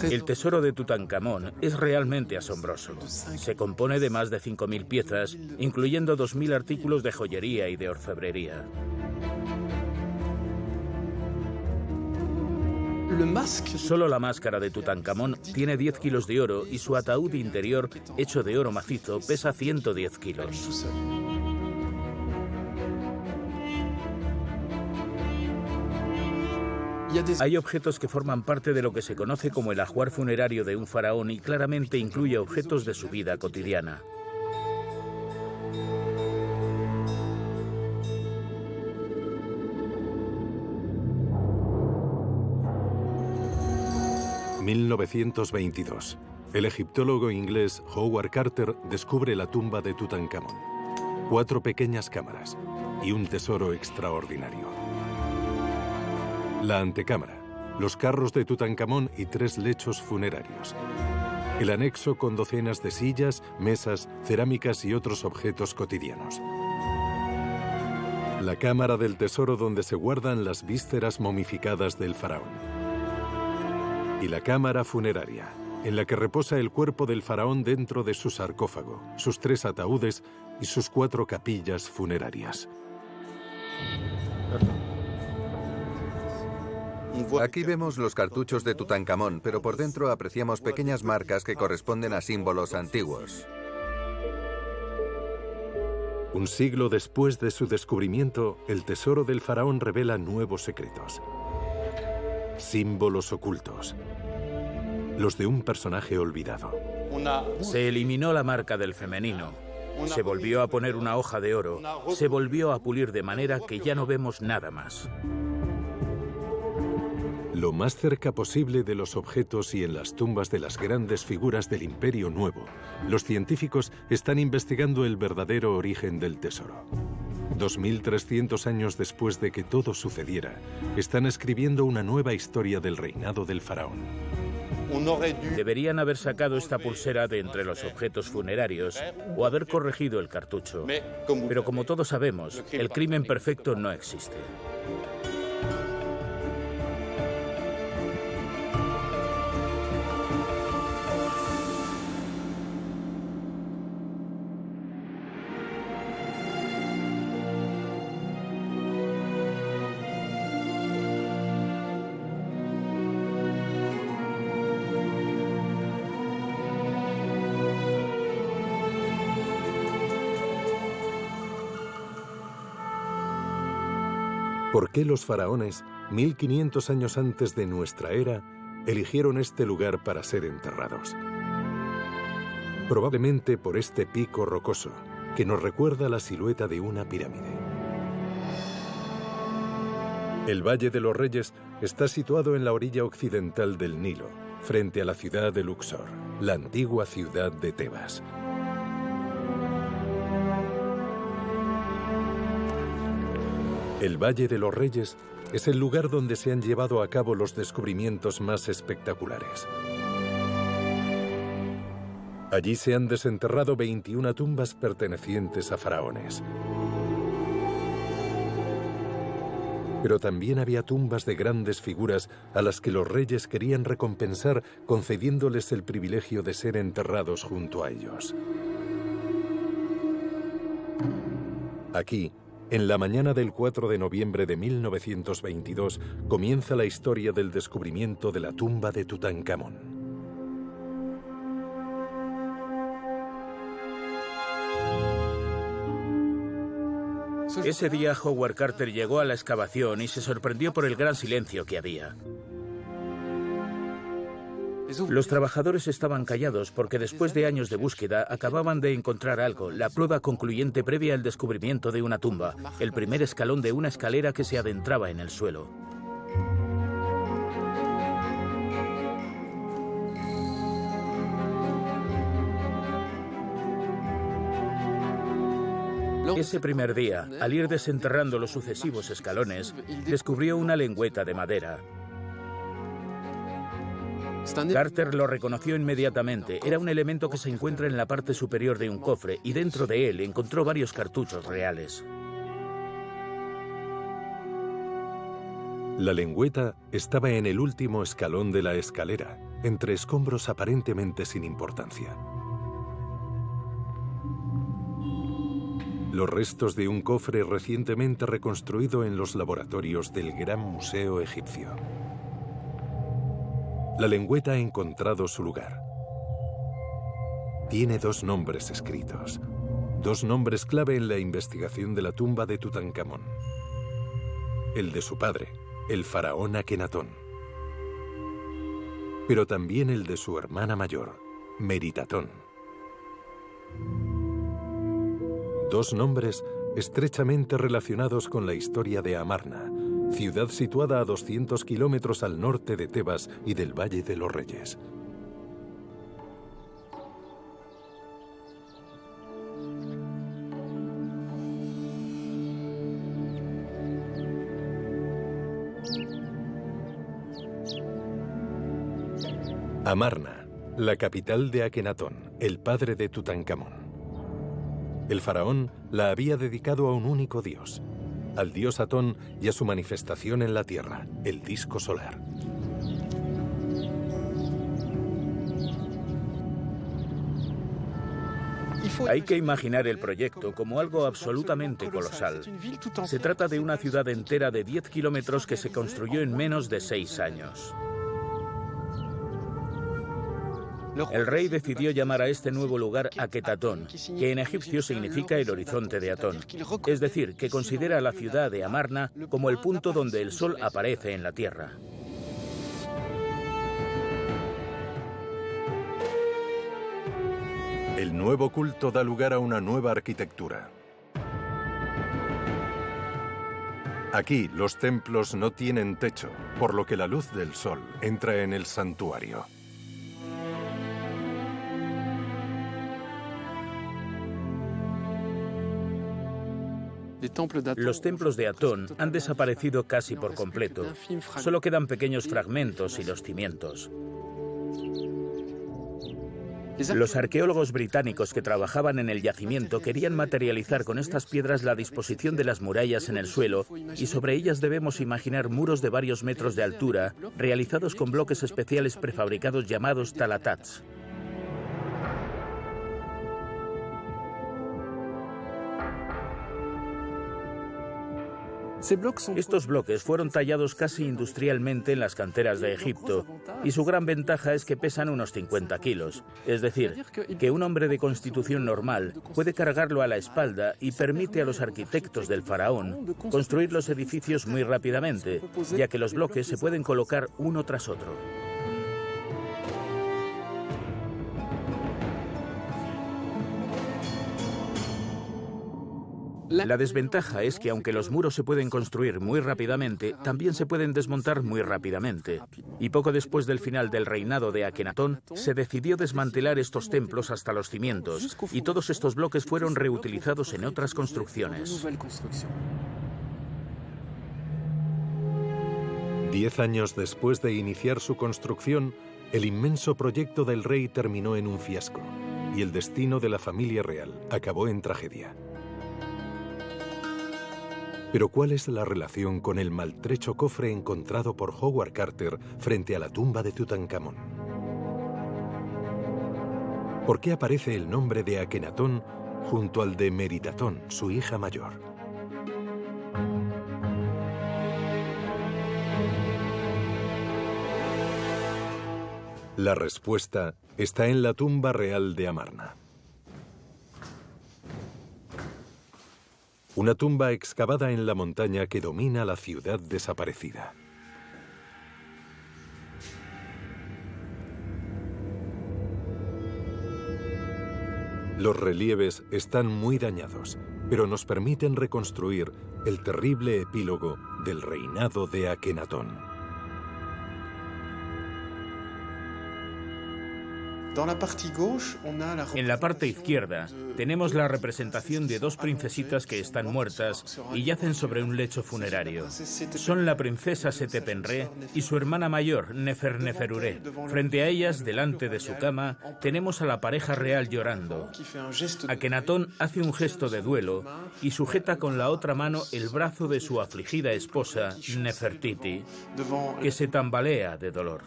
El tesoro de Tutankamón es realmente asombroso. Se compone de más de 5.000 piezas, incluyendo 2.000 artículos de joyería y de orfebrería. Solo la máscara de Tutankamón tiene 10 kilos de oro y su ataúd interior, hecho de oro macizo, pesa 110 kilos. Hay objetos que forman parte de lo que se conoce como el ajuar funerario de un faraón y claramente incluye objetos de su vida cotidiana. ...1922... El egiptólogo inglés Howard Carter descubre la tumba de Tutankamón. 4 pequeñas cámaras y un tesoro extraordinario. La antecámara, los carros de Tutankamón y 3 lechos funerarios. El anexo con docenas de sillas, mesas, cerámicas y otros objetos cotidianos. La cámara del tesoro donde se guardan las vísceras momificadas del faraón. Y la cámara funeraria, en la que reposa el cuerpo del faraón dentro de su sarcófago, sus 3 ataúdes y sus 4 capillas funerarias. Aquí vemos los cartuchos de Tutankamón, pero por dentro apreciamos pequeñas marcas que corresponden a símbolos antiguos. Un siglo después de su descubrimiento, el tesoro del faraón revela nuevos secretos. Símbolos ocultos. Los de un personaje olvidado. Se eliminó la marca del femenino. Se volvió a poner una hoja de oro. Se volvió a pulir de manera que ya no vemos nada más. Lo más cerca posible de los objetos y en las tumbas de las grandes figuras del Imperio Nuevo, los científicos están investigando el verdadero origen del tesoro. 2300 años después de que todo sucediera, están escribiendo una nueva historia del reinado del faraón. Deberían haber sacado esta pulsera de entre los objetos funerarios o haber corregido el cartucho. Pero como todos sabemos, el crimen perfecto no existe. ¿Por qué los faraones, 1500 años antes de nuestra era, eligieron este lugar para ser enterrados? Probablemente por este pico rocoso, que nos recuerda la silueta de una pirámide. El Valle de los Reyes está situado en la orilla occidental del Nilo, frente a la ciudad de Luxor, la antigua ciudad de Tebas. El Valle de los Reyes es el lugar donde se han llevado a cabo los descubrimientos más espectaculares. Allí se han desenterrado 21 tumbas pertenecientes a faraones. Pero también había tumbas de grandes figuras a las que los reyes querían recompensar concediéndoles el privilegio de ser enterrados junto a ellos. Aquí, en la mañana del 4 de noviembre de 1922, comienza la historia del descubrimiento de la tumba de Tutankamón. Ese día Howard Carter llegó a la excavación y se sorprendió por el gran silencio que había. Los trabajadores estaban callados porque después de años de búsqueda acababan de encontrar algo, la prueba concluyente previa al descubrimiento de una tumba, el primer escalón de una escalera que se adentraba en el suelo. Ese primer día, al ir desenterrando los sucesivos escalones, descubrió una lengüeta de madera. Carter lo reconoció inmediatamente. Era un elemento que se encuentra en la parte superior de un cofre y dentro de él encontró varios cartuchos reales. La lengüeta estaba en el último escalón de la escalera, entre escombros aparentemente sin importancia. Los restos de un cofre recientemente reconstruido en los laboratorios del Gran Museo Egipcio. La lengüeta ha encontrado su lugar. Tiene 2 nombres escritos, 2 nombres clave en la investigación de la tumba de Tutankamón. El de su padre, el faraón Akenatón, pero también el de su hermana mayor, Meritatón. 2 nombres estrechamente relacionados con la historia de Amarna, ciudad situada a 200 kilómetros al norte de Tebas y del Valle de los Reyes. Amarna, la capital de Akenatón, el padre de Tutankamón. El faraón la había dedicado a un único dios, al dios Atón y a su manifestación en la tierra, el disco solar. Hay que imaginar el proyecto como algo absolutamente colosal. Se trata de una ciudad entera de 10 kilómetros que se construyó en menos de 6 años. El rey decidió llamar a este nuevo lugar Aketatón, que en egipcio significa el horizonte de Atón. Es decir, que considera la ciudad de Amarna como el punto donde el sol aparece en la tierra. El nuevo culto da lugar a una nueva arquitectura. Aquí los templos no tienen techo, por lo que la luz del sol entra en el santuario. Los templos de Atón han desaparecido casi por completo. Solo quedan pequeños fragmentos y los cimientos. Los arqueólogos británicos que trabajaban en el yacimiento querían materializar con estas piedras la disposición de las murallas en el suelo, y sobre ellas debemos imaginar muros de varios metros de altura, realizados con bloques especiales prefabricados llamados talatats. Estos bloques fueron tallados casi industrialmente en las canteras de Egipto, y su gran ventaja es que pesan unos 50 kilos. Es decir, que un hombre de constitución normal puede cargarlo a la espalda y permite a los arquitectos del faraón construir los edificios muy rápidamente, ya que los bloques se pueden colocar uno tras otro. La desventaja es que aunque los muros se pueden construir muy rápidamente, también se pueden desmontar muy rápidamente. Y poco después del final del reinado de Akenatón, se decidió desmantelar estos templos hasta los cimientos, y todos estos bloques fueron reutilizados en otras construcciones. 10 años después de iniciar su construcción, el inmenso proyecto del rey terminó en un fiasco, y el destino de la familia real acabó en tragedia. Pero ¿cuál es la relación con el maltrecho cofre encontrado por Howard Carter frente a la tumba de Tutankamón? ¿Por qué aparece el nombre de Akenatón junto al de Meritatón, su hija mayor? La respuesta está en la tumba real de Amarna. Una tumba excavada en la montaña que domina la ciudad desaparecida. Los relieves están muy dañados, pero nos permiten reconstruir el terrible epílogo del reinado de Akenatón. En la parte izquierda tenemos la representación de 2 princesitas que están muertas y yacen sobre un lecho funerario. Son la princesa Setepenre y su hermana mayor, Neferneferure. Frente a ellas, delante de su cama, tenemos a la pareja real llorando. Akenatón hace un gesto de duelo y sujeta con la otra mano el brazo de su afligida esposa, Nefertiti, que se tambalea de dolor.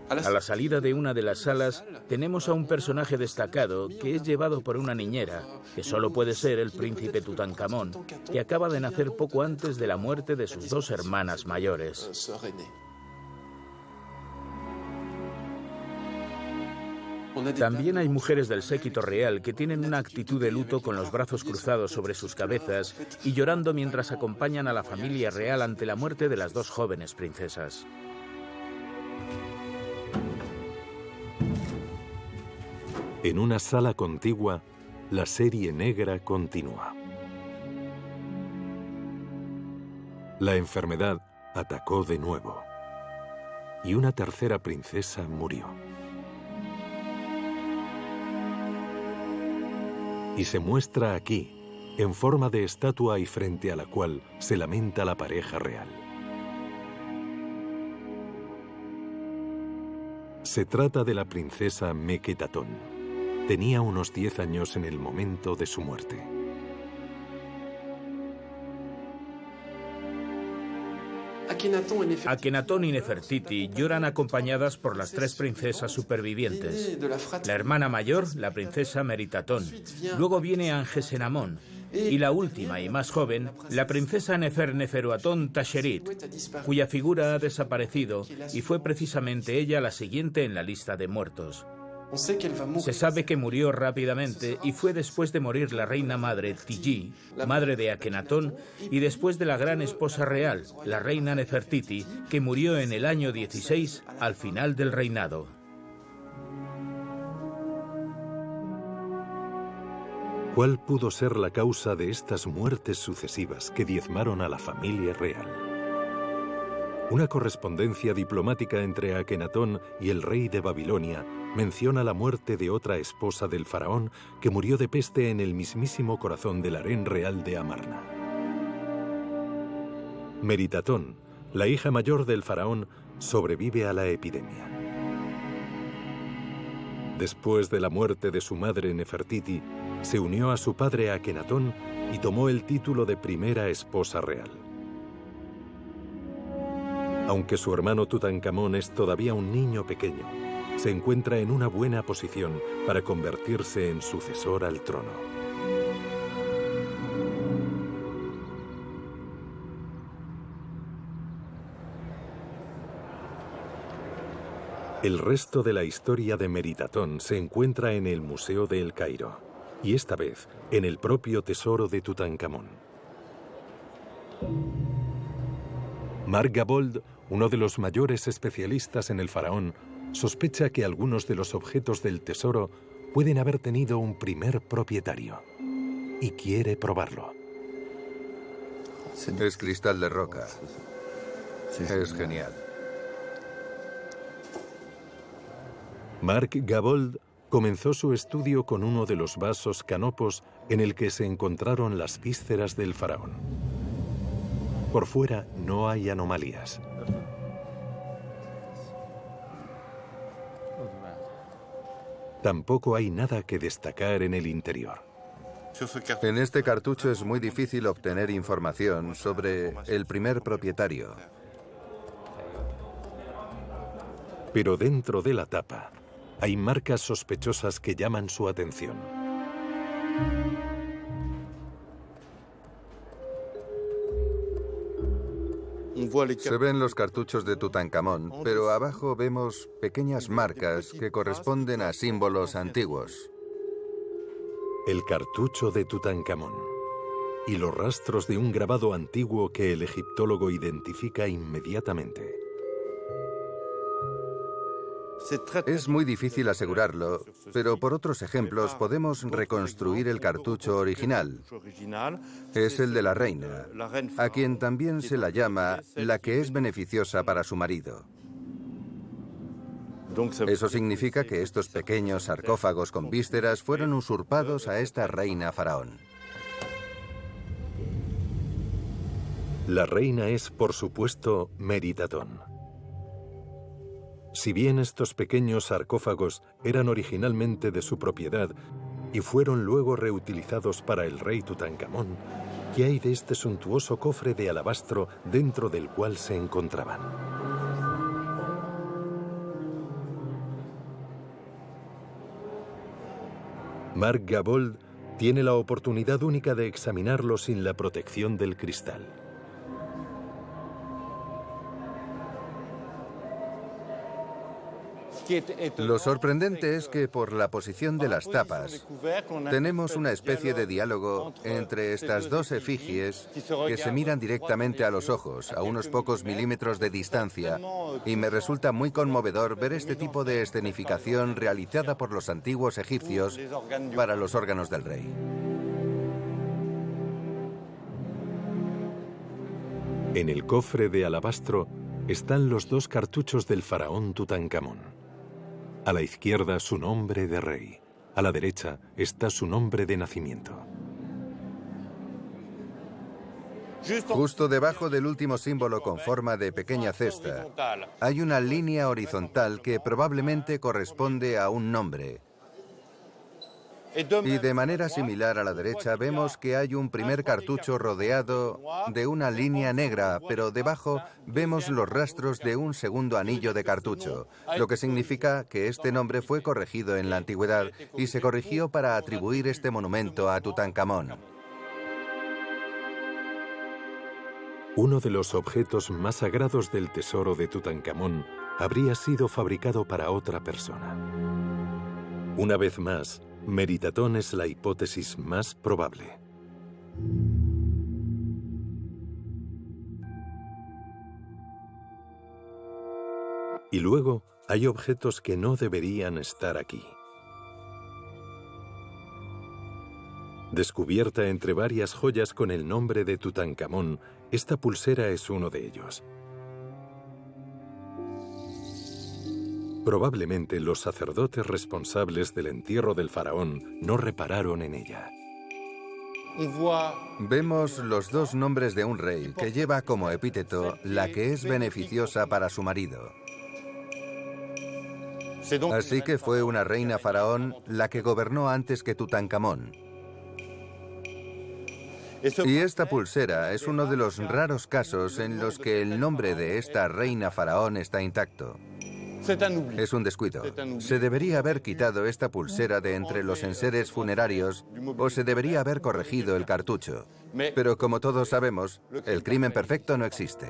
A la salida de una de las salas tenemos a un personaje destacado que es llevado por una niñera, que solo puede ser el príncipe Tutankamón, que acaba de nacer poco antes de la muerte de sus dos hermanas mayores. También hay mujeres del séquito real que tienen una actitud de luto con los brazos cruzados sobre sus cabezas y llorando mientras acompañan a la familia real ante la muerte de las dos jóvenes princesas. En una sala contigua, la serie negra continúa. La enfermedad atacó de nuevo y una tercera princesa murió. Y se muestra aquí, en forma de estatua y frente a la cual se lamenta la pareja real. Se trata de la princesa Meketatón. Tenía unos 10 años en el momento de su muerte. Akenatón y Nefertiti lloran acompañadas por las tres princesas supervivientes. La hermana mayor, la princesa Meritatón. Luego viene Angesenamón. Y la última y más joven, la princesa Neferneferuatón Tasherit, cuya figura ha desaparecido y fue precisamente ella la siguiente en la lista de muertos. Se sabe que murió rápidamente y fue después de morir la reina madre Tiji, madre de Akenatón, y después de la gran esposa real, la reina Nefertiti, que murió en el año 16 al final del reinado. ¿Cuál pudo ser la causa de estas muertes sucesivas que diezmaron a la familia real? Una correspondencia diplomática entre Akenatón y el rey de Babilonia menciona la muerte de otra esposa del faraón que murió de peste en el mismísimo corazón del harén real de Amarna. Meritatón, la hija mayor del faraón, sobrevive a la epidemia. Después de la muerte de su madre Nefertiti, se unió a su padre Akenatón y tomó el título de primera esposa real. Aunque su hermano Tutankamón es todavía un niño pequeño, se encuentra en una buena posición para convertirse en sucesor al trono. El resto de la historia de Meritatón se encuentra en el Museo de El Cairo, y esta vez en el propio tesoro de Tutankamón. Mark Gabold, uno de los mayores especialistas en el faraón, sospecha que algunos de los objetos del tesoro pueden haber tenido un primer propietario y quiere probarlo. Es cristal de roca. Es genial. Mark Gabold comenzó su estudio con uno de los vasos canopos en el que se encontraron las vísceras del faraón. Por fuera no hay anomalías. Tampoco hay nada que destacar en el interior. En este cartucho es muy difícil obtener información sobre el primer propietario. Pero dentro de la tapa hay marcas sospechosas que llaman su atención. Se ven los cartuchos de Tutankamón, pero abajo vemos pequeñas marcas que corresponden a símbolos antiguos. El cartucho de Tutankamón y los rastros de un grabado antiguo que el egiptólogo identifica inmediatamente. Es muy difícil asegurarlo, pero por otros ejemplos podemos reconstruir el cartucho original. Es el de la reina, a quien también se la llama la que es beneficiosa para su marido. Eso significa que estos pequeños sarcófagos con vísceras fueron usurpados a esta reina faraón. La reina es, por supuesto, Meritatón. Si bien estos pequeños sarcófagos eran originalmente de su propiedad y fueron luego reutilizados para el rey Tutankamón, ¿qué hay de este suntuoso cofre de alabastro dentro del cual se encontraban? Marc Gabold tiene la oportunidad única de examinarlo sin la protección del cristal. Lo sorprendente es que por la posición de las tapas tenemos una especie de diálogo entre estas dos efigies que se miran directamente a los ojos, a unos pocos milímetros de distancia, y me resulta muy conmovedor ver este tipo de escenificación realizada por los antiguos egipcios para los órganos del rey. En el cofre de alabastro están los dos cartuchos del faraón Tutankamón. A la izquierda su nombre de rey, a la derecha está su nombre de nacimiento. Justo debajo del último símbolo con forma de pequeña cesta, hay una línea horizontal que probablemente corresponde a un nombre. Y de manera similar a la derecha vemos que hay un primer cartucho rodeado de una línea negra, pero debajo vemos los rastros de un segundo anillo de cartucho, lo que significa que este nombre fue corregido en la antigüedad y se corrigió para atribuir este monumento a Tutankamón. Uno de los objetos más sagrados del tesoro de Tutankamón habría sido fabricado para otra persona. Una vez más, Meritatón es la hipótesis más probable. Y luego hay objetos que no deberían estar aquí. Descubierta entre varias joyas con el nombre de Tutankamón, esta pulsera es uno de ellos. Probablemente los sacerdotes responsables del entierro del faraón no repararon en ella. Vemos los dos nombres de un rey que lleva como epíteto la que es beneficiosa para su marido. Así que fue una reina faraón la que gobernó antes que Tutankamón. Y esta pulsera es uno de los raros casos en los que el nombre de esta reina faraón está intacto. Es un descuido. Se debería haber quitado esta pulsera de entre los enseres funerarios o se debería haber corregido el cartucho. Pero como todos sabemos, el crimen perfecto no existe.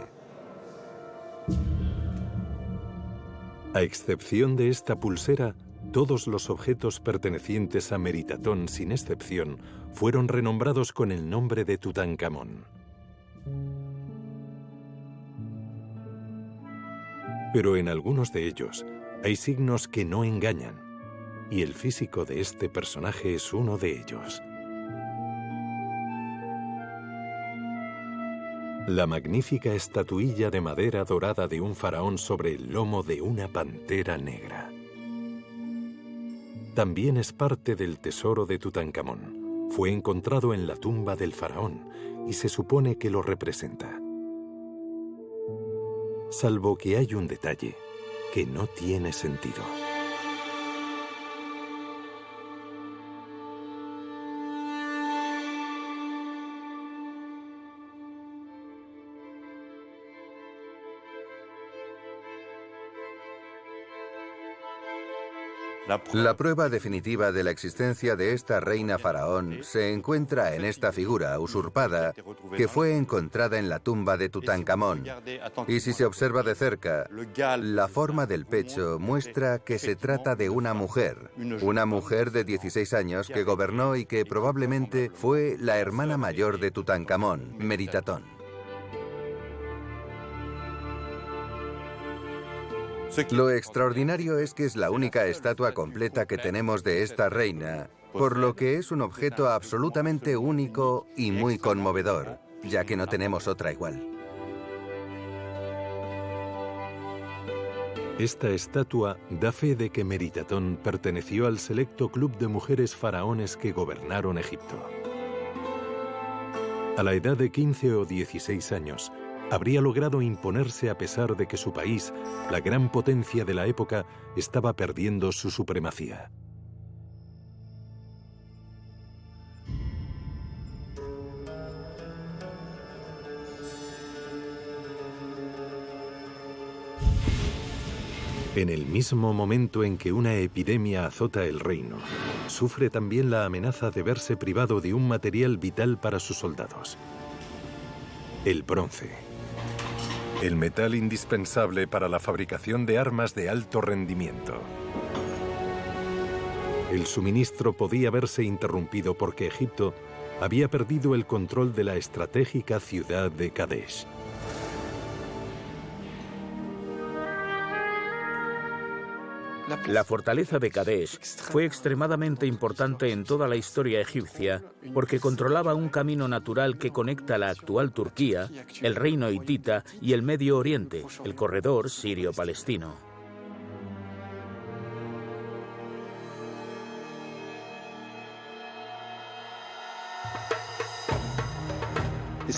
A excepción de esta pulsera, todos los objetos pertenecientes a Meritatón, sin excepción, fueron renombrados con el nombre de Tutankamón. Pero en algunos de ellos hay signos que no engañan, y el físico de este personaje es uno de ellos. La magnífica estatuilla de madera dorada de un faraón sobre el lomo de una pantera negra. También es parte del tesoro de Tutankamón. Fue encontrado en la tumba del faraón y se supone que lo representa. Salvo que hay un detalle que no tiene sentido. La prueba definitiva de la existencia de esta reina faraón se encuentra en esta figura usurpada que fue encontrada en la tumba de Tutankamón. Y si se observa de cerca, la forma del pecho muestra que se trata de una mujer de 16 años que gobernó y que probablemente fue la hermana mayor de Tutankamón, Meritatón. Lo extraordinario es que es la única estatua completa que tenemos de esta reina, por lo que es un objeto absolutamente único y muy conmovedor, ya que no tenemos otra igual. Esta estatua da fe de que Meritatón perteneció al selecto club de mujeres faraones que gobernaron Egipto. A la edad de 15 o 16 años, habría logrado imponerse a pesar de que su país, la gran potencia de la época, estaba perdiendo su supremacía. En el mismo momento en que una epidemia azota el reino, sufre también la amenaza de verse privado de un material vital para sus soldados: el bronce. El metal indispensable para la fabricación de armas de alto rendimiento. El suministro podía verse interrumpido porque Egipto había perdido el control de la estratégica ciudad de Kadesh. La fortaleza de Kadesh fue extremadamente importante en toda la historia egipcia porque controlaba un camino natural que conecta la actual Turquía, el reino hitita y el Medio Oriente, el corredor sirio-palestino.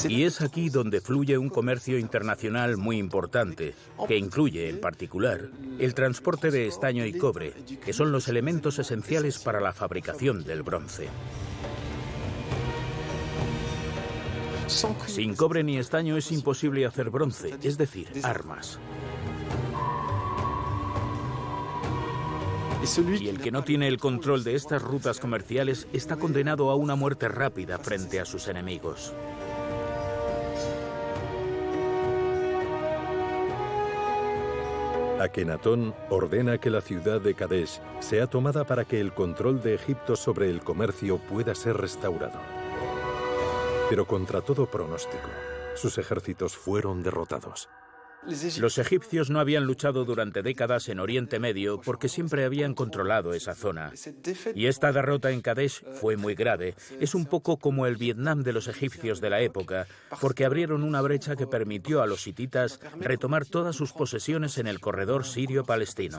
Y es aquí donde fluye un comercio internacional muy importante, que incluye, en particular, el transporte de estaño y cobre, que son los elementos esenciales para la fabricación del bronce. Sin cobre ni estaño es imposible hacer bronce, es decir, armas. Y el que no tiene el control de estas rutas comerciales está condenado a una muerte rápida frente a sus enemigos. Akenatón ordena que la ciudad de Kadesh sea tomada para que el control de Egipto sobre el comercio pueda ser restaurado. Pero contra todo pronóstico, sus ejércitos fueron derrotados. Los egipcios no habían luchado durante décadas en Oriente Medio porque siempre habían controlado esa zona. Y esta derrota en Kadesh fue muy grave. Es un poco como el Vietnam de los egipcios de la época, porque abrieron una brecha que permitió a los hititas retomar todas sus posesiones en el corredor sirio-palestino.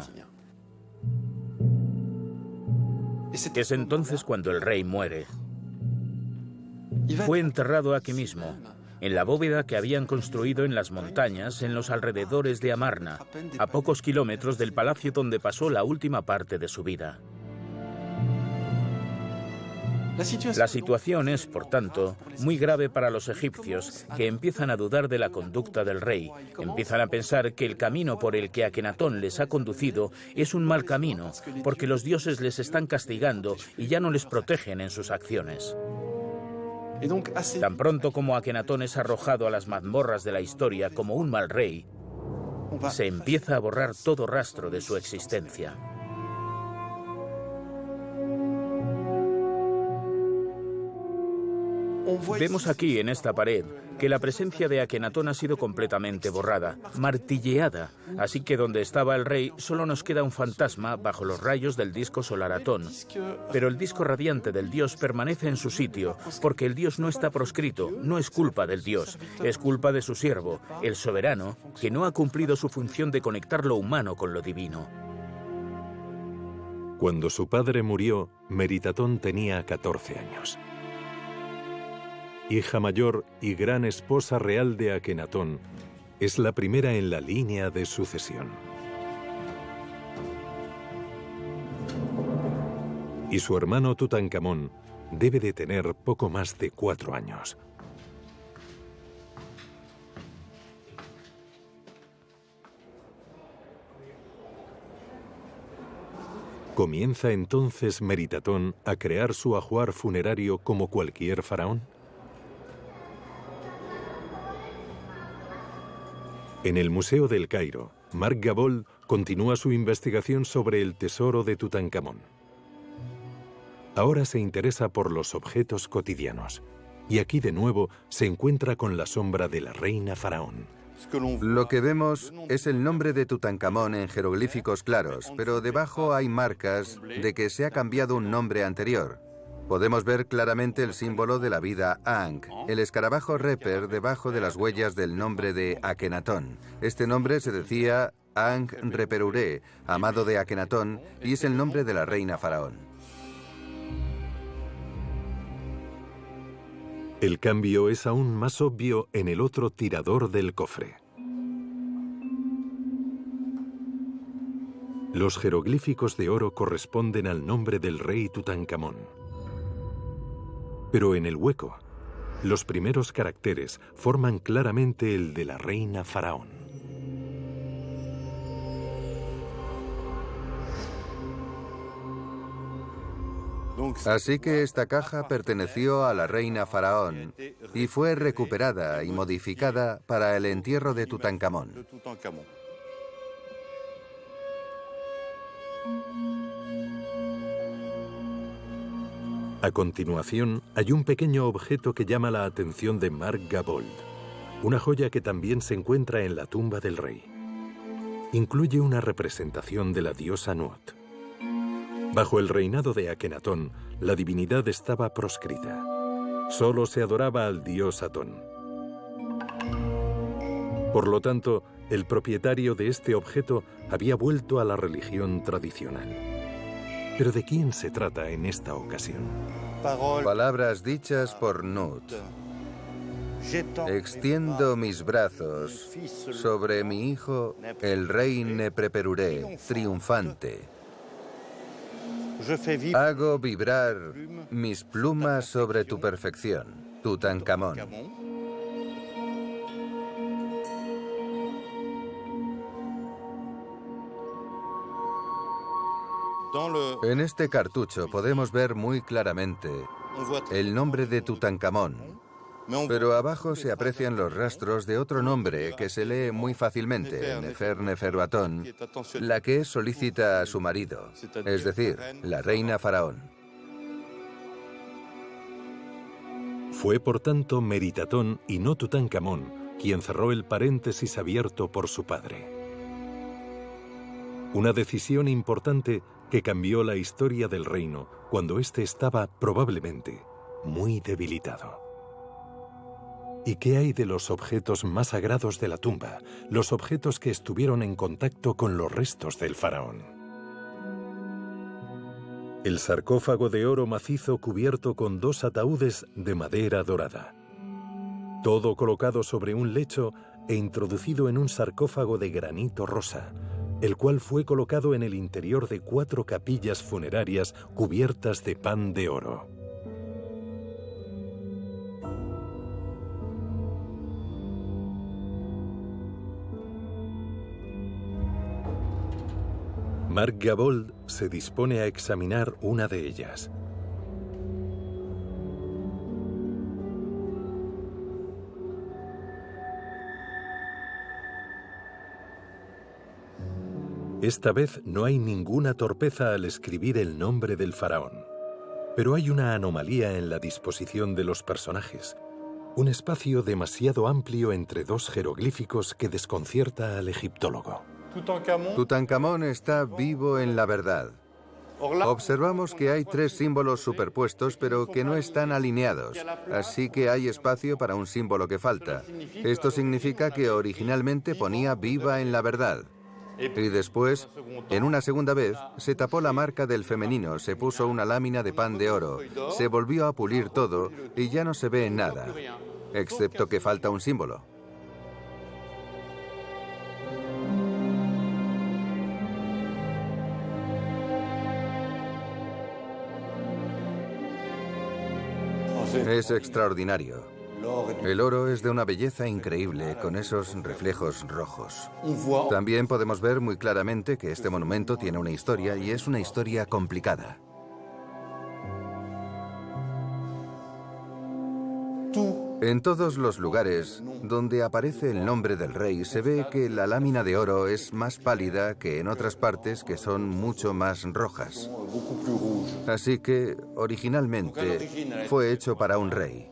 Es entonces cuando el rey muere. Fue enterrado aquí mismo, en la bóveda que habían construido en las montañas en los alrededores de Amarna, a pocos kilómetros del palacio donde pasó la última parte de su vida. La situación es, por tanto, muy grave para los egipcios, que empiezan a dudar de la conducta del rey. Empiezan a pensar que el camino por el que Akenatón les ha conducido es un mal camino, porque los dioses les están castigando y ya no les protegen en sus acciones. Tan pronto como Akenatón es arrojado a las mazmorras de la historia como un mal rey, se empieza a borrar todo rastro de su existencia. Vemos aquí, en esta pared, que la presencia de Akenatón ha sido completamente borrada, martilleada, así que donde estaba el rey solo nos queda un fantasma bajo los rayos del disco solar Atón. Pero el disco radiante del dios permanece en su sitio, porque el dios no está proscrito, no es culpa del dios, es culpa de su siervo, el soberano, que no ha cumplido su función de conectar lo humano con lo divino. Cuando su padre murió, Meritatón tenía 14 años. Hija mayor y gran esposa real de Akenatón, es la primera en la línea de sucesión. Y su hermano Tutankamón debe de tener poco más de 4 años. ¿Comienza entonces Meritatón a crear su ajuar funerario como cualquier faraón? En el Museo del Cairo, Marc Gabold continúa su investigación sobre el tesoro de Tutankamón. Ahora se interesa por los objetos cotidianos, y aquí de nuevo se encuentra con la sombra de la reina faraón. Lo que vemos es el nombre de Tutankamón en jeroglíficos claros, pero debajo hay marcas de que se ha cambiado un nombre anterior. Podemos ver claramente el símbolo de la vida Ankh, el escarabajo Reper debajo de las huellas del nombre de Akenatón. Este nombre se decía Ankh-Reperure, amado de Akenatón, y es el nombre de la reina faraón. El cambio es aún más obvio en el otro tirador del cofre. Los jeroglíficos de oro corresponden al nombre del rey Tutankamón. Pero en el hueco, los primeros caracteres forman claramente el de la reina faraón. Así que esta caja perteneció a la reina Faraón y fue recuperada y modificada para el entierro de Tutankamón. A continuación, hay un pequeño objeto que llama la atención de Marc Gabold, una joya que también se encuentra en la tumba del rey. Incluye una representación de la diosa Nuot. Bajo el reinado de Akenatón, la divinidad estaba proscrita. Solo se adoraba al dios Atón. Por lo tanto, el propietario de este objeto había vuelto a la religión tradicional. ¿Pero de quién se trata en esta ocasión? Palabras dichas por Nut. Extiendo mis brazos sobre mi hijo, el rey Nepreperuré, triunfante. Hago vibrar mis plumas sobre tu perfección, Tutankamón. En este cartucho podemos ver muy claramente el nombre de Tutankamón, pero abajo se aprecian los rastros de otro nombre que se lee muy fácilmente, Nefer-Neferuatón, la que es solícita a su marido, es decir, la reina Faraón. Fue por tanto Meritatón y no Tutankamón quien cerró el paréntesis abierto por su padre. Una decisión importante que cambió la historia del reino cuando éste estaba, probablemente, muy debilitado. ¿Y qué hay de los objetos más sagrados de la tumba, los objetos que estuvieron en contacto con los restos del faraón? El sarcófago de oro macizo cubierto con 2 ataúdes de madera dorada. Todo colocado sobre un lecho e introducido en un sarcófago de granito rosa, el cual fue colocado en el interior de 4 capillas funerarias cubiertas de pan de oro. Marc Gabold se dispone a examinar una de ellas. Esta vez no hay ninguna torpeza al escribir el nombre del faraón. Pero hay una anomalía en la disposición de los personajes. Un espacio demasiado amplio entre 2 jeroglíficos que desconcierta al egiptólogo. Tutankamón está vivo en la verdad. Observamos que hay 3 símbolos superpuestos, pero que no están alineados, así que hay espacio para un símbolo que falta. Esto significa que originalmente ponía viva en la verdad. Y después, en una segunda vez, se tapó la marca del femenino, se puso una lámina de pan de oro, se volvió a pulir todo y ya no se ve nada, excepto que falta un símbolo. Es extraordinario. El oro es de una belleza increíble, con esos reflejos rojos. También podemos ver muy claramente que este monumento tiene una historia y es una historia complicada. En todos los lugares donde aparece el nombre del rey se ve que la lámina de oro es más pálida que en otras partes que son mucho más rojas. Así que, originalmente, fue hecho para un rey.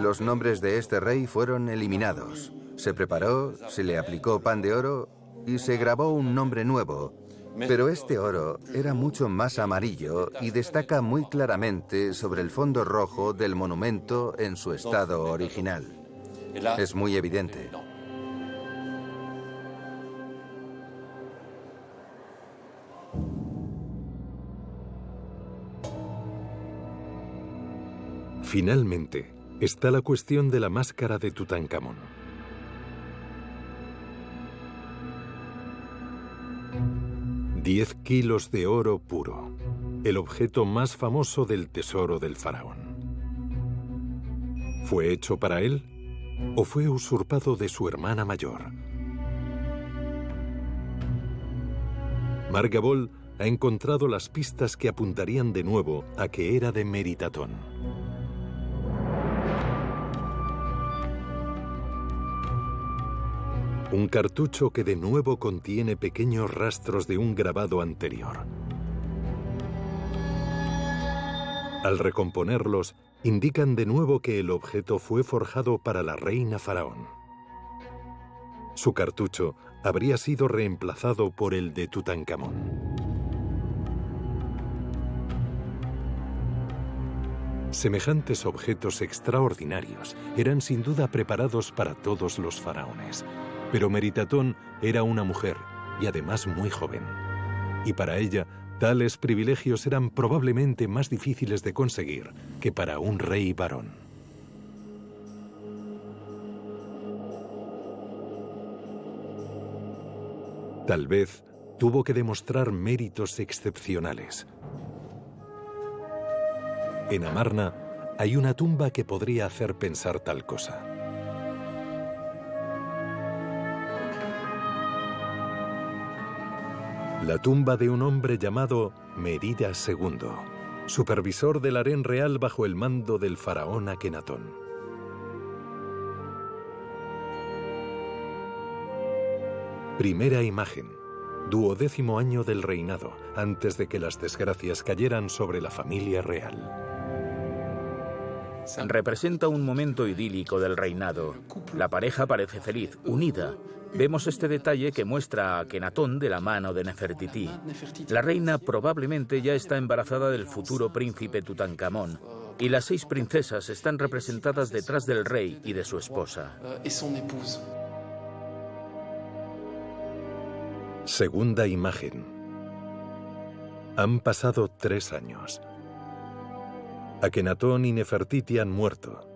Los nombres de este rey fueron eliminados. Se preparó, se le aplicó pan de oro y se grabó un nombre nuevo. Pero este oro era mucho más amarillo y destaca muy claramente sobre el fondo rojo del monumento en su estado original. Es muy evidente. Finalmente, está la cuestión de la máscara de Tutankamón. $10 kilos de oro puro, el objeto más famoso del tesoro del faraón. ¿Fue hecho para él o fue usurpado de su hermana mayor? Marc Gabold ha encontrado las pistas que apuntarían de nuevo a que era de Meritatón. Un cartucho que de nuevo contiene pequeños rastros de un grabado anterior. Al recomponerlos, indican de nuevo que el objeto fue forjado para la reina faraón. Su cartucho habría sido reemplazado por el de Tutankamón. Semejantes objetos extraordinarios eran sin duda preparados para todos los faraones. Pero Meritatón era una mujer, y además muy joven. Y para ella, tales privilegios eran probablemente más difíciles de conseguir que para un rey varón. Tal vez tuvo que demostrar méritos excepcionales. En Amarna hay una tumba que podría hacer pensar tal cosa. La tumba de un hombre llamado Merida II, supervisor del harén real bajo el mando del faraón Akenatón. Primera imagen, 12º año del reinado, antes de que las desgracias cayeran sobre la familia real. Representa un momento idílico del reinado. La pareja parece feliz, unida. Vemos este detalle que muestra a Akenatón de la mano de Nefertiti. La reina probablemente ya está embarazada del futuro príncipe Tutankamón, y las 6 princesas están representadas detrás del rey y de su esposa. Segunda imagen. Han pasado 3 años. Akenatón y Nefertiti han muerto,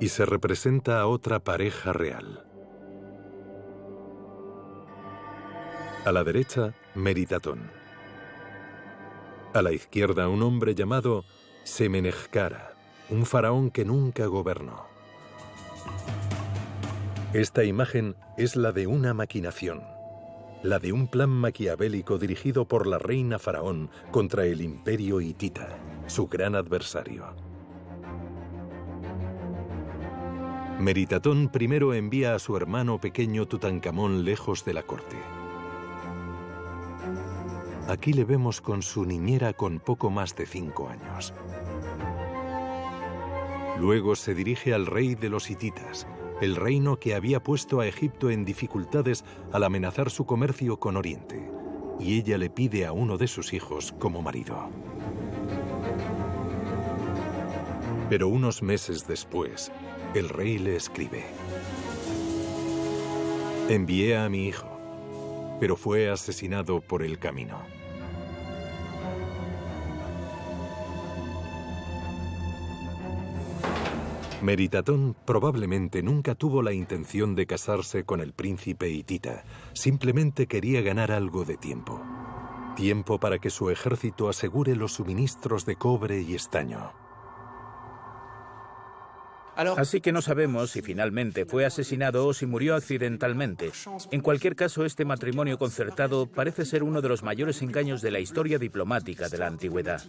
y se representa a otra pareja real. A la derecha, Meritatón. A la izquierda, un hombre llamado Semenechkara, un faraón que nunca gobernó. Esta imagen es la de una maquinación, la de un plan maquiavélico dirigido por la reina faraón contra el imperio hitita, su gran adversario. Meritatón primero envía a su hermano pequeño Tutankamón lejos de la corte. Aquí le vemos con su niñera con poco más de 5 años. Luego se dirige al rey de los hititas, el reino que había puesto a Egipto en dificultades al amenazar su comercio con Oriente, y ella le pide a uno de sus hijos como marido. Pero unos meses después, el rey le escribe: envié a mi hijo, pero fue asesinado por el camino. Meritatón probablemente nunca tuvo la intención de casarse con el príncipe hitita, simplemente quería ganar algo de tiempo. Tiempo para que su ejército asegure los suministros de cobre y estaño. Así que no sabemos si finalmente fue asesinado o si murió accidentalmente. En cualquier caso, este matrimonio concertado parece ser uno de los mayores engaños de la historia diplomática de la antigüedad.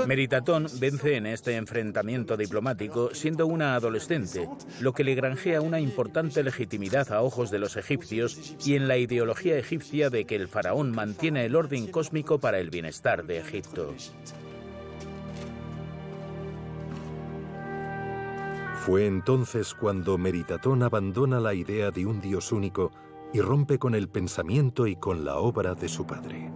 Meritatón vence en este enfrentamiento diplomático siendo una adolescente, lo que le granjea una importante legitimidad a ojos de los egipcios y en la ideología egipcia de que el faraón mantiene el orden cósmico para el bienestar de Egipto. Fue entonces cuando Meritatón abandona la idea de un dios único y rompe con el pensamiento y con la obra de su padre.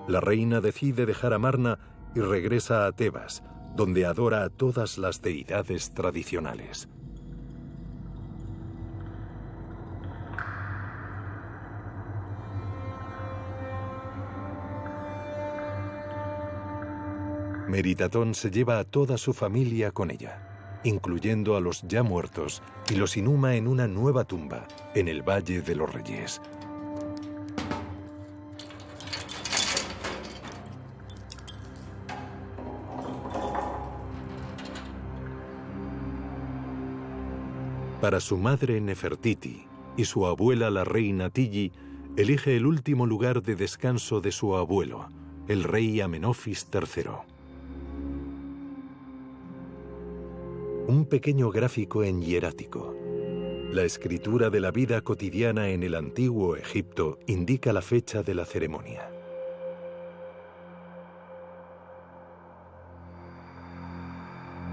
La reina decide dejar Amarna y regresa a Tebas, donde adora a todas las deidades tradicionales. Meritatón se lleva a toda su familia con ella, incluyendo a los ya muertos, y los inhuma en una nueva tumba, en el Valle de los Reyes. Para su madre Nefertiti y su abuela la reina Tilli, elige el último lugar de descanso de su abuelo, el rey Amenofis III. Un pequeño gráfico en hierático. La escritura de la vida cotidiana en el antiguo Egipto indica la fecha de la ceremonia.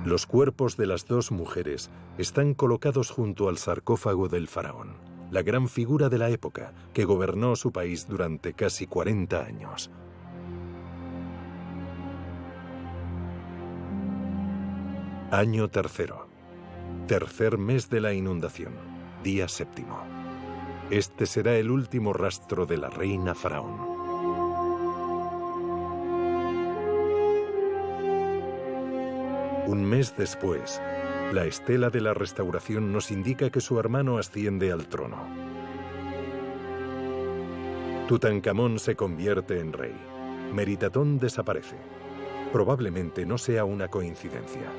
Los cuerpos de las dos mujeres están colocados junto al sarcófago del faraón, la gran figura de la época que gobernó su país durante casi 40 años. Año tercero. Tercer mes de la inundación, día séptimo. Este será el último rastro de la reina faraón. Un mes después, la estela de la restauración nos indica que su hermano asciende al trono. Tutankamón se convierte en rey. Meritatón desaparece. Probablemente no sea una coincidencia,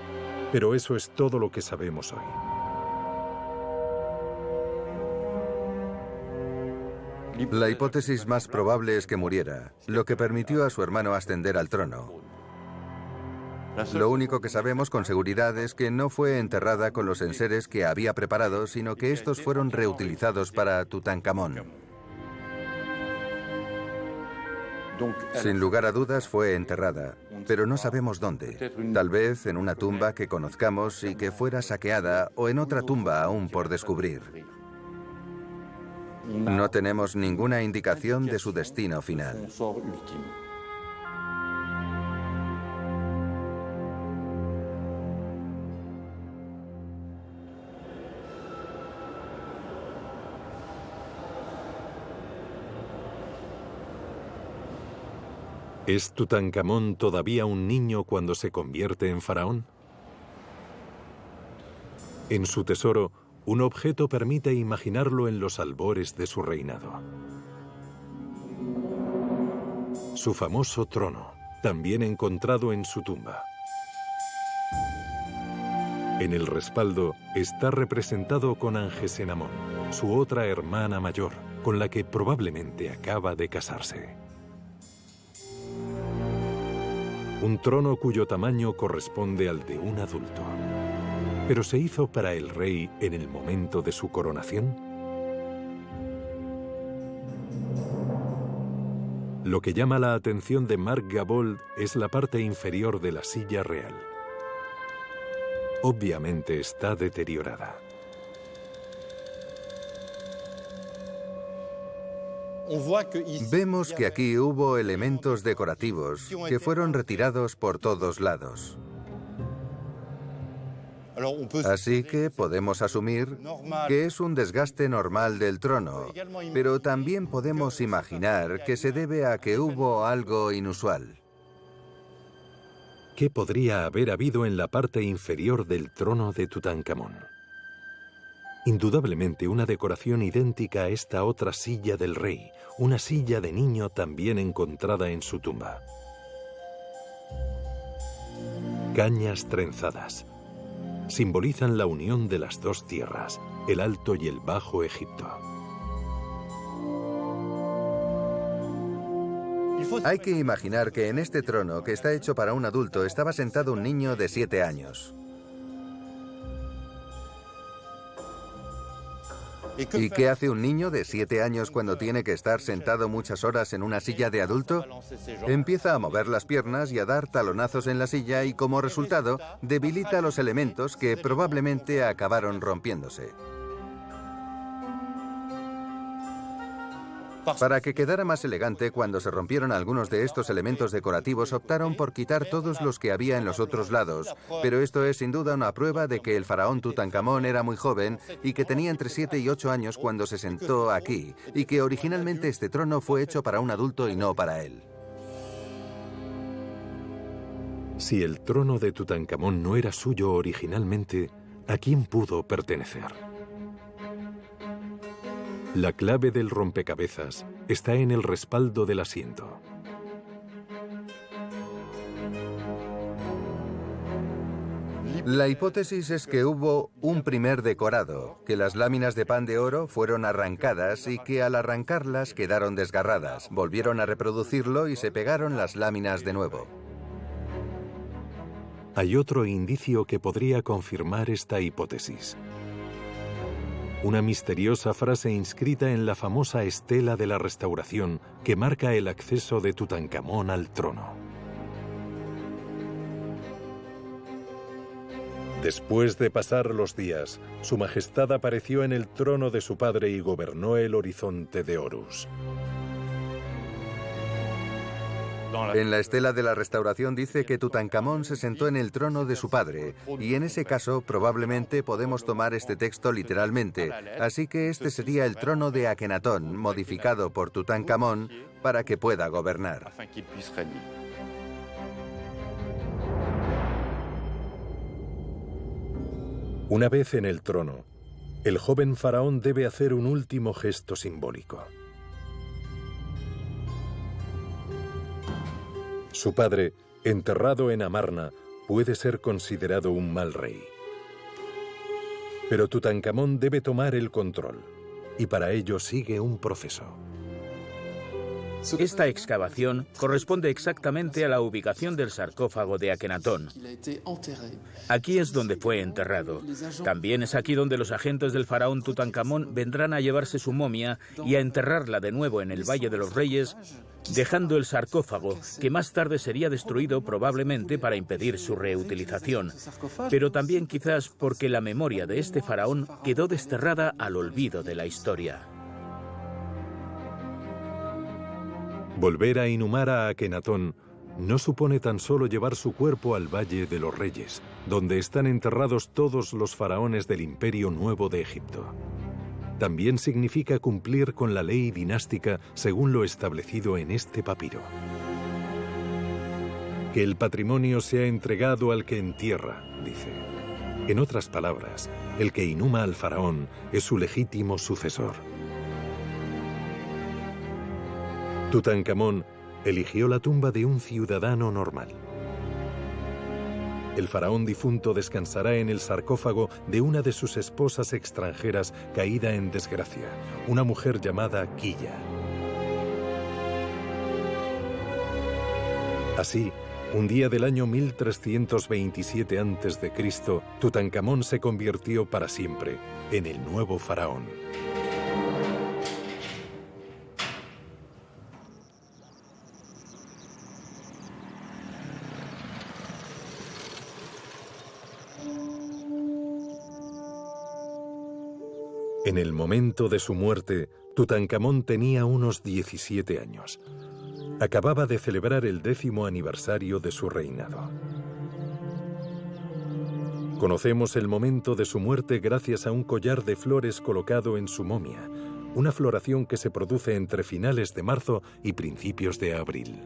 pero eso es todo lo que sabemos hoy. La hipótesis más probable es que muriera, lo que permitió a su hermano ascender al trono. Lo único que sabemos con seguridad es que no fue enterrada con los enseres que había preparado, sino que estos fueron reutilizados para Tutankamón. Sin lugar a dudas fue enterrada, pero no sabemos dónde. Tal vez en una tumba que conozcamos y que fuera saqueada, o en otra tumba aún por descubrir. No tenemos ninguna indicación de su destino final. ¿Es Tutankamón todavía un niño cuando se convierte en faraón? En su tesoro, un objeto permite imaginarlo en los albores de su reinado. Su famoso trono, también encontrado en su tumba. En el respaldo está representado con Angesenamón, su otra hermana mayor, con la que probablemente acaba de casarse. Un trono cuyo tamaño corresponde al de un adulto. ¿Pero se hizo para el rey en el momento de su coronación? Lo que llama la atención de Marc Gabold es la parte inferior de la silla real. Obviamente está deteriorada. Vemos que aquí hubo elementos decorativos que fueron retirados por todos lados. Así que podemos asumir que es un desgaste normal del trono, pero también podemos imaginar que se debe a que hubo algo inusual. ¿Qué podría haber habido en la parte inferior del trono de Tutankamón? Indudablemente una decoración idéntica a esta otra silla del rey, una silla de niño también encontrada en su tumba. Cañas trenzadas. Simbolizan la unión de las dos tierras, el Alto y el Bajo Egipto. Hay que imaginar que en este trono, que está hecho para un adulto, estaba sentado un niño de 7 años. ¿Y qué hace un niño de 7 años cuando tiene que estar sentado muchas horas en una silla de adulto? Empieza a mover las piernas y a dar talonazos en la silla y como resultado debilita los elementos que probablemente acabaron rompiéndose. Para que quedara más elegante, cuando se rompieron algunos de estos elementos decorativos, optaron por quitar todos los que había en los otros lados. Pero esto es sin duda una prueba de que el faraón Tutankamón era muy joven y que tenía entre 7 y 8 años cuando se sentó aquí, y que originalmente este trono fue hecho para un adulto y no para él. Si el trono de Tutankamón no era suyo originalmente, ¿a quién pudo pertenecer? La clave del rompecabezas está en el respaldo del asiento. La hipótesis es que hubo un primer decorado, que las láminas de pan de oro fueron arrancadas y que al arrancarlas quedaron desgarradas. Volvieron a reproducirlo y se pegaron las láminas de nuevo. Hay otro indicio que podría confirmar esta hipótesis. Una misteriosa frase inscrita en la famosa estela de la restauración que marca el acceso de Tutankamón al trono. Después de pasar los días, Su Majestad apareció en el trono de su padre y gobernó el horizonte de Horus. En la estela de la restauración dice que Tutankamón se sentó en el trono de su padre, y en ese caso probablemente podemos tomar este texto literalmente, así que este sería el trono de Akenatón, modificado por Tutankamón para que pueda gobernar. Una vez en el trono, el joven faraón debe hacer un último gesto simbólico. Su padre, enterrado en Amarna, puede ser considerado un mal rey. Pero Tutankamón debe tomar el control, y para ello sigue un proceso. Esta excavación corresponde exactamente a la ubicación del sarcófago de Akenatón. Aquí es donde fue enterrado. También es aquí donde los agentes del faraón Tutankamón vendrán a llevarse su momia y a enterrarla de nuevo en el Valle de los Reyes, dejando el sarcófago, que más tarde sería destruido probablemente para impedir su reutilización, pero también quizás porque la memoria de este faraón quedó desterrada al olvido de la historia. Volver a inhumar a Akenatón no supone tan solo llevar su cuerpo al Valle de los Reyes, donde están enterrados todos los faraones del Imperio Nuevo de Egipto. También significa cumplir con la ley dinástica según lo establecido en este papiro. Que el patrimonio sea entregado al que entierra, dice. En otras palabras, el que inhuma al faraón es su legítimo sucesor. Tutankamón eligió la tumba de un ciudadano normal. El faraón difunto descansará en el sarcófago de una de sus esposas extranjeras caída en desgracia, una mujer llamada Quilla. Así, un día del año 1327 a.C., Tutankamón se convirtió para siempre en el nuevo faraón. En el momento de su muerte, Tutankamón tenía unos 17 años. Acababa de celebrar el 10º aniversario de su reinado. Conocemos el momento de su muerte gracias a un collar de flores colocado en su momia, una floración que se produce entre finales de marzo y principios de abril.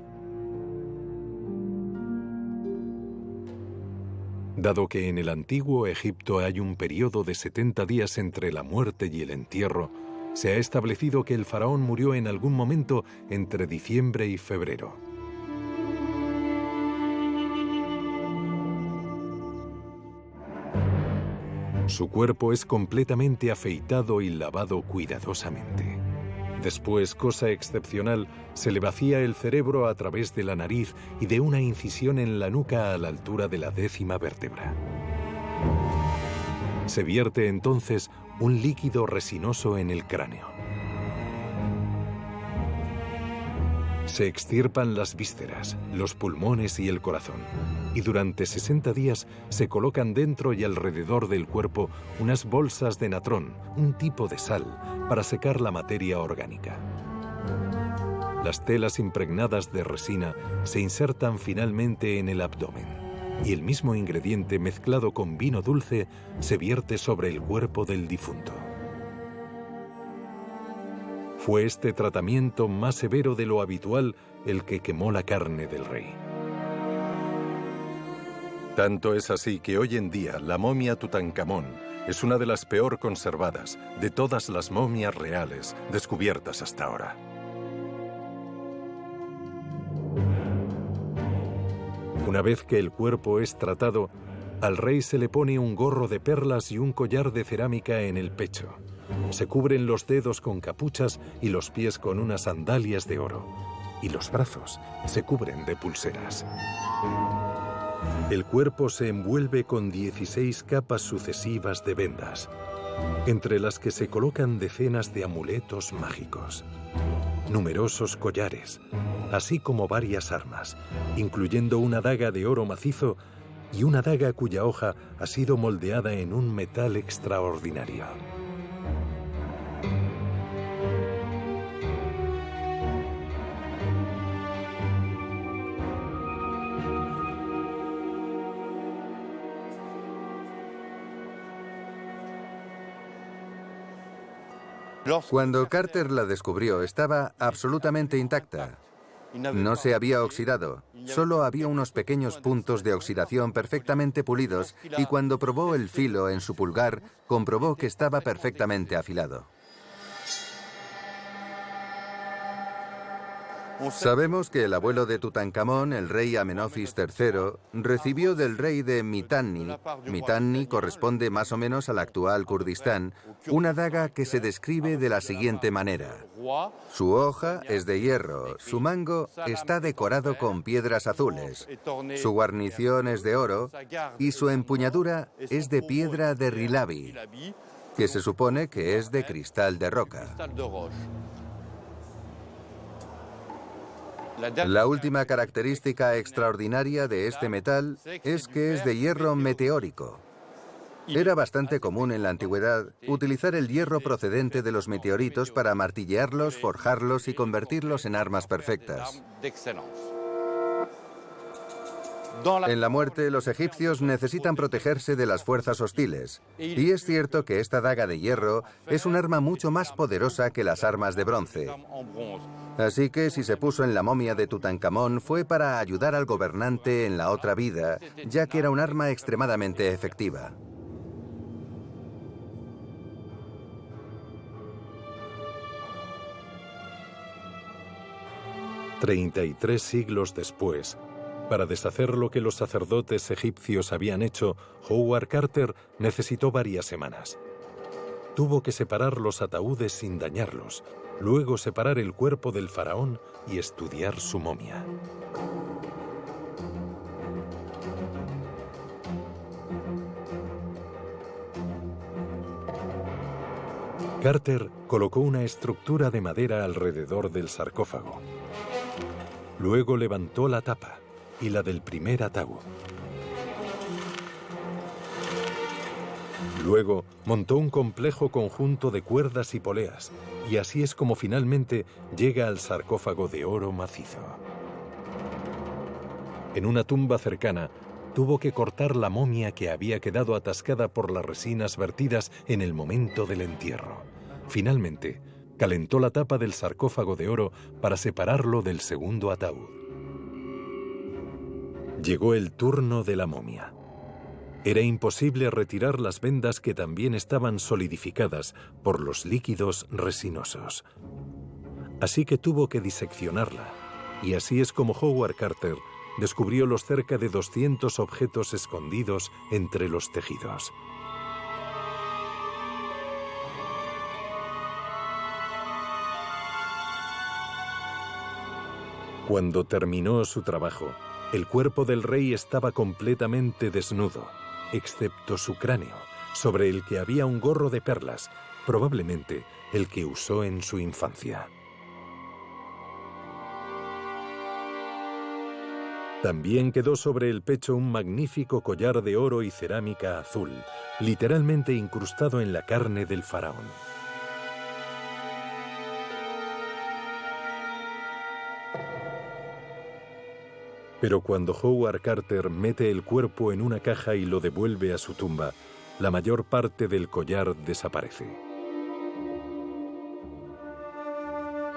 Dado que en el antiguo Egipto hay un periodo de 70 días entre la muerte y el entierro, se ha establecido que el faraón murió en algún momento entre diciembre y febrero. Su cuerpo es completamente afeitado y lavado cuidadosamente. Después, cosa excepcional, se le vacía el cerebro a través de la nariz y de una incisión en la nuca a la altura de la 10ª vértebra. Se vierte entonces un líquido resinoso en el cráneo. Se extirpan las vísceras, los pulmones y el corazón, y durante 60 días se colocan dentro y alrededor del cuerpo unas bolsas de natrón, un tipo de sal, para secar la materia orgánica. Las telas impregnadas de resina se insertan finalmente en el abdomen, y el mismo ingrediente mezclado con vino dulce se vierte sobre el cuerpo del difunto. Fue este tratamiento más severo de lo habitual el que quemó la carne del rey. Tanto es así que hoy en día la momia Tutankamón es una de las peor conservadas de todas las momias reales descubiertas hasta ahora. Una vez que el cuerpo es tratado, Al rey se le pone un gorro de perlas y un collar de cerámica en el pecho. Se cubren los dedos con capuchas y los pies con unas sandalias de oro. Y los brazos se cubren de pulseras. El cuerpo se envuelve con 16 capas sucesivas de vendas, entre las que se colocan decenas de amuletos mágicos, numerosos collares, así como varias armas, incluyendo una daga de oro macizo y una daga cuya hoja ha sido moldeada en un metal extraordinario. Cuando Carter la descubrió, estaba absolutamente intacta. No se había oxidado, solo había unos pequeños puntos de oxidación perfectamente pulidos y cuando probó el filo en su pulgar, comprobó que estaba perfectamente afilado. Sabemos que el abuelo de Tutankamón, el rey Amenofis III, recibió del rey de Mitanni, Mitanni corresponde más o menos al actual Kurdistán, una daga que se describe de la siguiente manera. Su hoja es de hierro, su mango está decorado con piedras azules, su guarnición es de oro y su empuñadura es de piedra de Rilabi, que se supone que es de cristal de roca. La última característica extraordinaria de este metal es que es de hierro meteórico. Era bastante común en la antigüedad utilizar el hierro procedente de los meteoritos para martillearlos, forjarlos y convertirlos en armas perfectas. En la muerte, los egipcios necesitan protegerse de las fuerzas hostiles. Y es cierto que esta daga de hierro es un arma mucho más poderosa que las armas de bronce. Así que si se puso en la momia de Tutankamón fue para ayudar al gobernante en la otra vida, ya que era un arma extremadamente efectiva. «33 siglos después, para deshacer lo que los sacerdotes egipcios habían hecho, Howard Carter necesitó varias semanas. Tuvo que separar los ataúdes sin dañarlos, luego separar el cuerpo del faraón y estudiar su momia. Carter colocó una estructura de madera alrededor del sarcófago. Luego levantó la tapa y la del primer ataúd. Luego montó un complejo conjunto de cuerdas y poleas, y así es como finalmente llega al sarcófago de oro macizo. En una tumba cercana, tuvo que cortar la momia que había quedado atascada por las resinas vertidas en el momento del entierro. Finalmente, calentó la tapa del sarcófago de oro para separarlo del segundo ataúd. Llegó el turno de la momia. Era imposible retirar las vendas que también estaban solidificadas por los líquidos resinosos. Así que tuvo que diseccionarla, y así es como Howard Carter descubrió los cerca de 200 objetos escondidos entre los tejidos. Cuando terminó su trabajo, el cuerpo del rey estaba completamente desnudo, excepto su cráneo, sobre el que había un gorro de perlas, probablemente el que usó en su infancia. También quedó sobre el pecho un magnífico collar de oro y cerámica azul, literalmente incrustado en la carne del faraón. Pero cuando Howard Carter mete el cuerpo en una caja y lo devuelve a su tumba, la mayor parte del collar desaparece.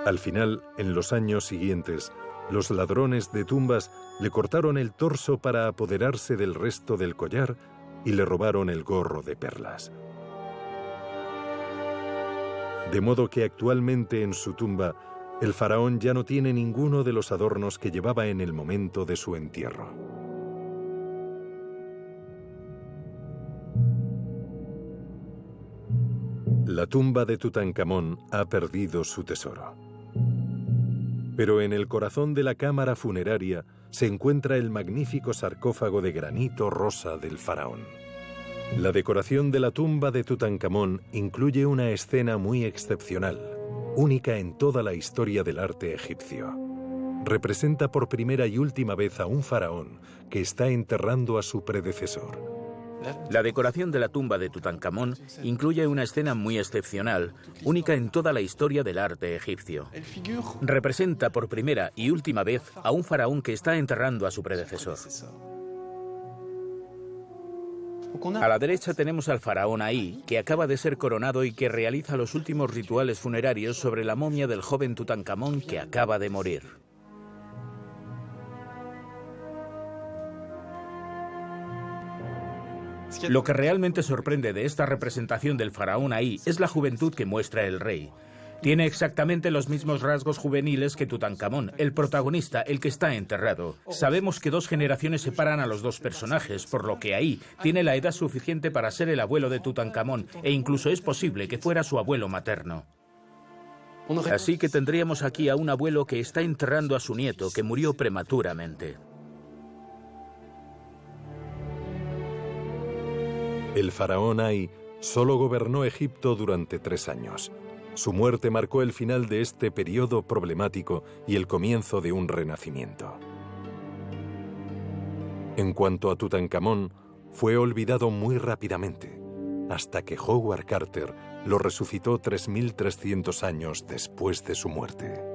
Al final, en los años siguientes, los ladrones de tumbas le cortaron el torso para apoderarse del resto del collar y le robaron el gorro de perlas. De modo que actualmente en su tumba, el faraón ya no tiene ninguno de los adornos que llevaba en el momento de su entierro. La tumba de Tutankamón ha perdido su tesoro. Pero en el corazón de la cámara funeraria se encuentra el magnífico sarcófago de granito rosa del faraón. La decoración de la tumba de Tutankamón incluye una escena muy excepcional, única en toda la historia del arte egipcio. Representa por primera y última vez a un faraón que está enterrando a su predecesor. La decoración de la tumba de Tutankamón incluye una escena muy excepcional, única en toda la historia del arte egipcio. Representa por primera y última vez a un faraón que está enterrando a su predecesor. A la derecha tenemos al faraón Ahí, que acaba de ser coronado y que realiza los últimos rituales funerarios sobre la momia del joven Tutankamón que acaba de morir. Lo que realmente sorprende de esta representación del faraón Ahí es la juventud que muestra el rey. Tiene exactamente los mismos rasgos juveniles que Tutankamón, el protagonista, el que está enterrado. Sabemos que 2 generaciones separan a los 2 personajes, por lo que Ahí tiene la edad suficiente para ser el abuelo de Tutankamón, e incluso es posible que fuera su abuelo materno. Así que tendríamos aquí a un abuelo que está enterrando a su nieto, que murió prematuramente. El faraón Ahí solo gobernó Egipto durante 3 años. Su muerte marcó el final de este periodo problemático y el comienzo de un renacimiento. En cuanto a Tutankamón, fue olvidado muy rápidamente, hasta que Howard Carter lo resucitó 3.300 años después de su muerte.